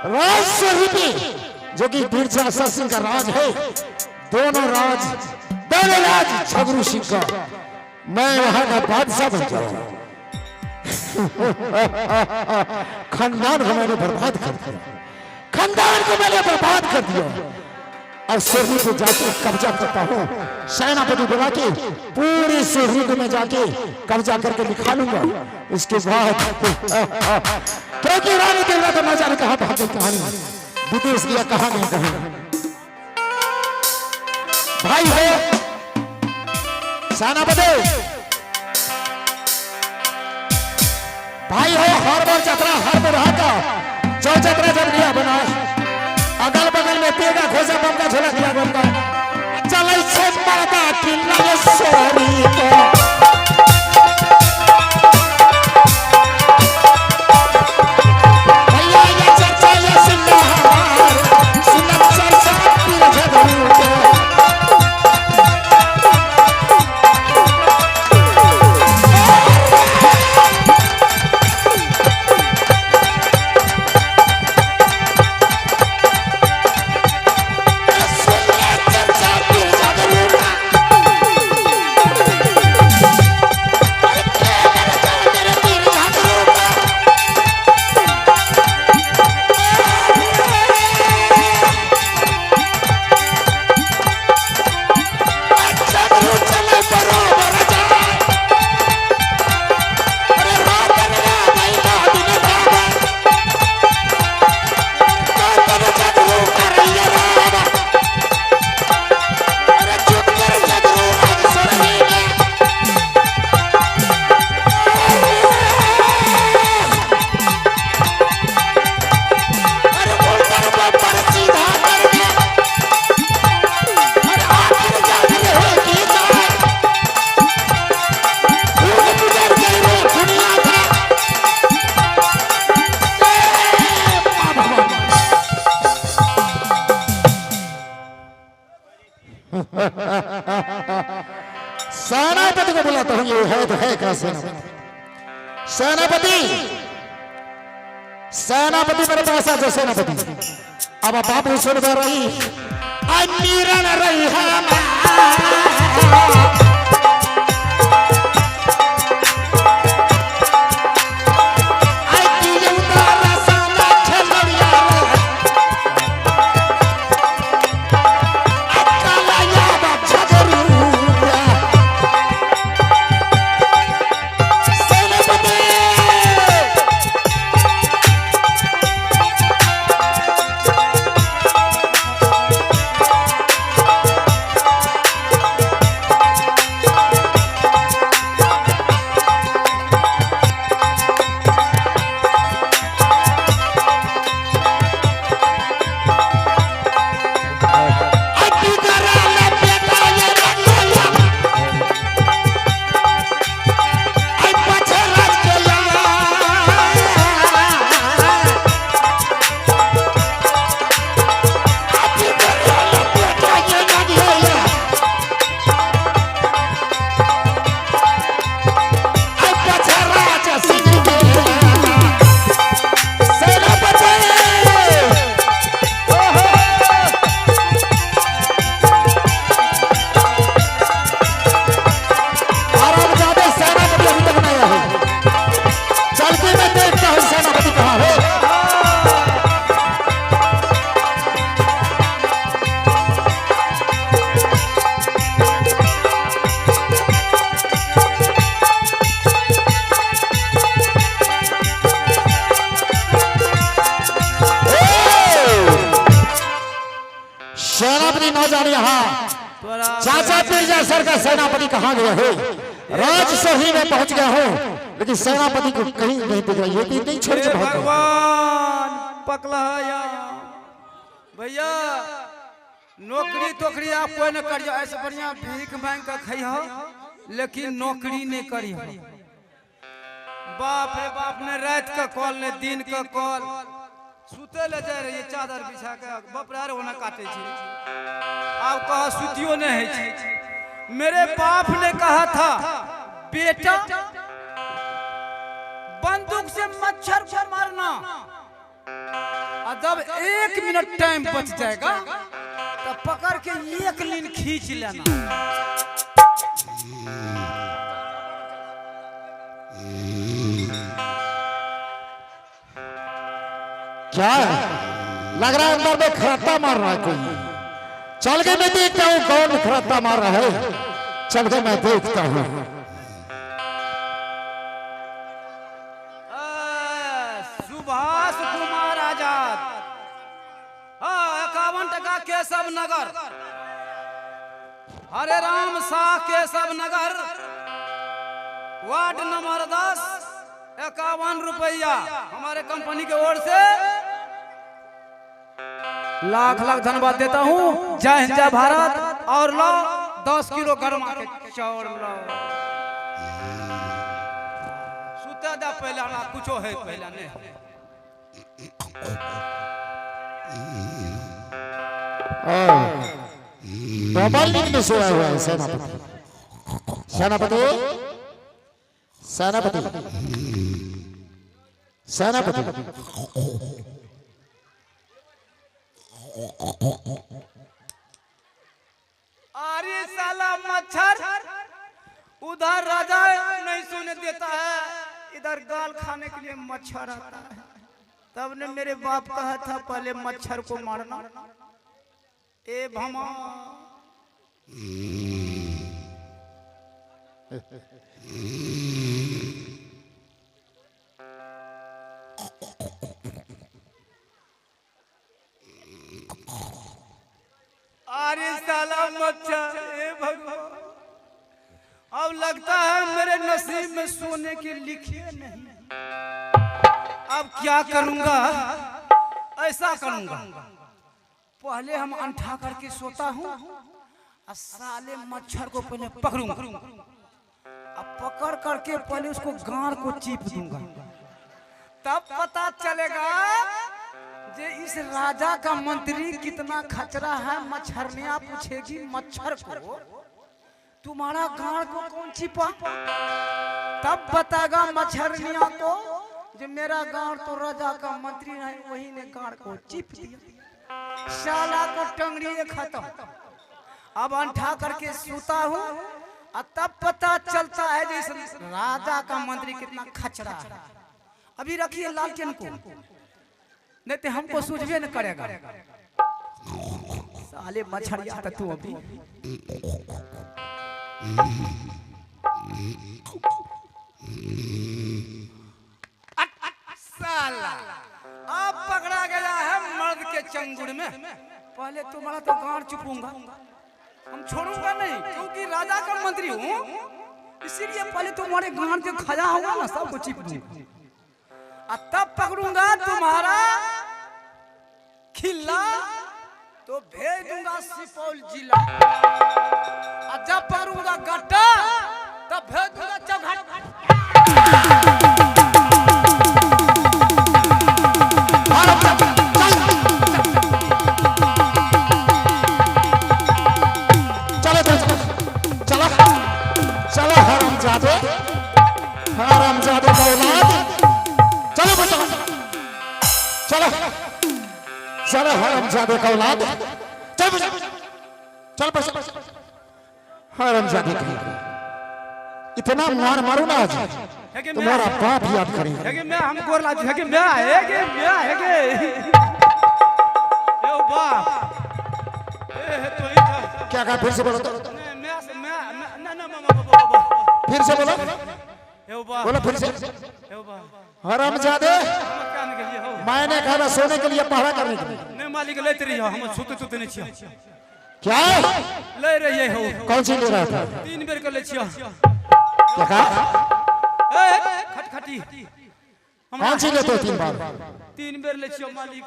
राज से ही जो कि बिरजा सिंह का राज है, दोनों राज झगड़ू सिंह का, मैं वहां का बादशाह बन जाऊंगा। खानदान को मैंने बर्बाद कर दिया, खानदान को मैंने बर्बाद कर दिया। और शहरी को जाके कब्जा करता हूँ, सेनापति बुला के पूरी शहरी को मैं जाके कब्जा करके लिखा लूंगा। इसके बाद क्योंकि रानी देवरा तो न जाने कहा भाग्य कहानी विदेश किया कहा नहीं कहा। भाई है सेनापति, भाई हो हर बार यात्रा हर बार का जो यात्रा जब लिया बना अगल बगल में पेगा खोजा बम का झोला दिया बम का चले से माता की नवसरी को भैया ये चर्चा ये सुनना सुनना चर्चा पूरा झगड़ू को सेनापति को बुलाता हूं। ये है तो है क्या सेनापति? सेनापति मेरे पास आ जो सेनापति। अब बाबू सुन रही अमीरन रही है चाचा मिर्जा सर का सेनापति कहाँ गया है? राजसही में पहुंच गया हूँ, लेकिन सेनापति को कहीं नहीं दिख रहा। ये भी नहीं छोड़ के भगवान पकला भैया नौकरी तोकरी आप कोई न करियो, ऐसे बढ़िया भीख मांग कर खाई लेकिन नौकरी नहीं करी। बाप रे बाप ने रात का कॉल ने दिन का कॉल सुते ले जा रही चादर बिछा के बपरार होना काटे छी। आप कहा सुतियो नहीं है। मेरे बाप ने कहा था बेटा बंदूक से मच्छर को मारना और जब 1 मिनट टाइम बच जाएगा तो पकड़ के 1 लीन खींच लेना। क्या है? लग रहा है अंदर में खराटा मार रहा है कोई। चल के मैं देखता हूँ कौन खराटा मार रहा है। चल के मैं देखता हूँ। सुभाष कुमार आजाद, 51 टका केशव नगर, हरे राम शाह केशव नगर, वार्ड नंबर 10, 51 रुपया हमारे कंपनी की ओर से लाख लाख धन्यवाद देता हूँ। जय हिंद जय भारत। और लो 10 किलो गर्मा के चावल लो। सुता दा पहला ना कुछो है पहला ने। डबल नींद में सोया हुआ है सेनापति। सेनापति सेनापति सेनापति अरे साला मच्छर उधर राजा नहीं सोने देता है, इधर गाल खाने के लिए मच्छर आता है। तब ने मेरे बाप कहा था पहले मच्छर को मारना। ए भमा अरे साला मच्छर, ए भगवान अब लगता है मेरे नसीब में सोने के लिखे नहीं। अब क्या करूंगा? ऐसा करूंगा, पहले हम अंठा करके सोता हूँ और साले मच्छर को पहले पकड़ूंगा। अब पकड़ करके पहले उसको गांड को चीप दूंगा, तब पता चलेगा जे इस राजा का मंत्री कितना खचरा है। मच्छरनिया पूछेगी मच्छर को तुम्हारा गांड को कौन छिपा, तब बताएगा मच्छरनिया को जो मेरा गांड तो राजा का मंत्री है, वही ने गांड को चिप दिया। साला को टंगड़ी खत्म। अब अंठा करके सोता हूँ और तब पता चलता है जैसे राजा का मंत्री कितना खचरा है। अभी रखिए लालटेन को, नहीं तो हमको सूझबे न करेगा। साले मच्छरिया तू अभी साला अब पकड़ा गया है मर्द के चंगुड़ में। पहले तुम्हारा तो गांड चुपूंगा, हम छोड़ूंगा नहीं, क्योंकि राजा का मंत्री हूँ। इसीलिए पहले तुम्हारे गांड जो खजा होगा ना सबको चिप दूंगा, और तब पकड़ूंगा तुम्हारा खिल्ला तो भेज दूंगा सुपौल जिला। और जब पकड़ूंगा गट्टा तब भेज दूंगा चौघाट। हरामजादे का औलाद, चलो बेटा चलो चलो हरामजादे का औलाद, चल बेटा चल बेटा। हरामजादे का इतना मार मारू ना आज तुम्हारा बाप याद करेंगे। है कि मैं हमको लाज है कि मैं है कि ए बाप ए तो क्या कहा? फिर से बोलो तो। मैं ना फिर से बोलो, बोलो बोलो फिर से। हरामजादे मैंने कहा सोने के लिए पहरा करने के लिए नहीं मालिक लेते रही हो, हम सुते नहीं छियो। क्या ले रही हो? कौन सी ले रहा था? 3 बेर कर ले छियो। क्या कहा? खटखटी कौन सी लेते हो 3 बार? 3 बेर ले छियो मालिक।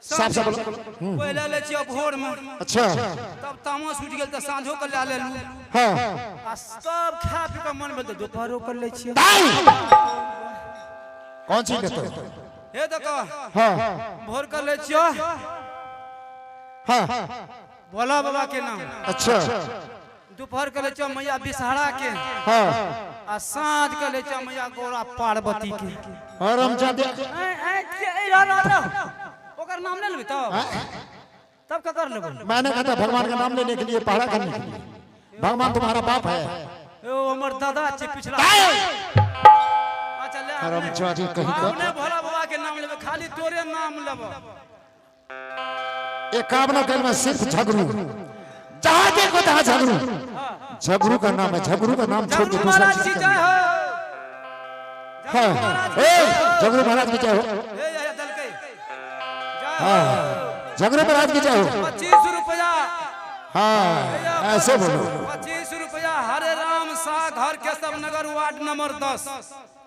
साफ साफ बोलो। पहले ले छियो भोर में, अच्छा तब तामस उठ गेल त साँझो कर ले लेलू। हाँ आ सब खा पी के मन में तो दोपहरो कर ले छियो। कौन सी लेते हो? हे देखो हाँ भोर कर ले छियो हाँ भोला बाबा के नाम, अच्छा दोपहर कर ले छियो मैया बिसहरा के, हाँ आ साँझ कर ले छियो मैया गौरा पार्वती के। हरामजादे ओकर नाम ले लेबे तब का कर लेबे। मैंने कहा था भगवान का नाम लेने के लिए पहरा करने के लिए। भगवान तुम्हारा बाप है। ओ हमर दादा छे पिछला। अच्छा ले कर्मचारी कहीं का हमने भोला बाबा के नाम लेबे, खाली तोरे नाम लेबे। एक काम ना करना, सिर्फ झगड़ू, जहाँ देखो तहाँ झगड़ू। झगड़ू का नाम है, झगड़ू का नाम छोड़ के दूसरा महाराज की चीज जय हो। हाँ, झगड़ू महाराज की जय हो। ए या दल के हाँ, झगड़ू महाराज की जय हो। 25 रुपया। हाँ, ऐसे बोलो। 25 रुपया हरे राम शाह घर केशव नगर वार्ड नंबर 10।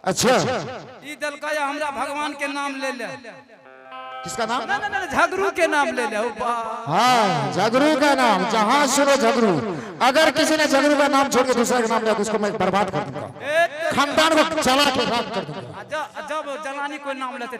अच्छा, ई दल का या हमरा भगवान के नाम ले ले। किसका नाम? ना झगड़ू के नाम ले ले। हाँ, झगड़ू का नाम, जहाँ सुनो झगड़ू। अगर किसी ने झगड़ू का नाम छोड़ के दूसरा का नाम लिया तो उसको मैं बर्बाद कर दूंगा, खानदान को जला के राख कर दूंगा। जब जलानी कोई नाम लेते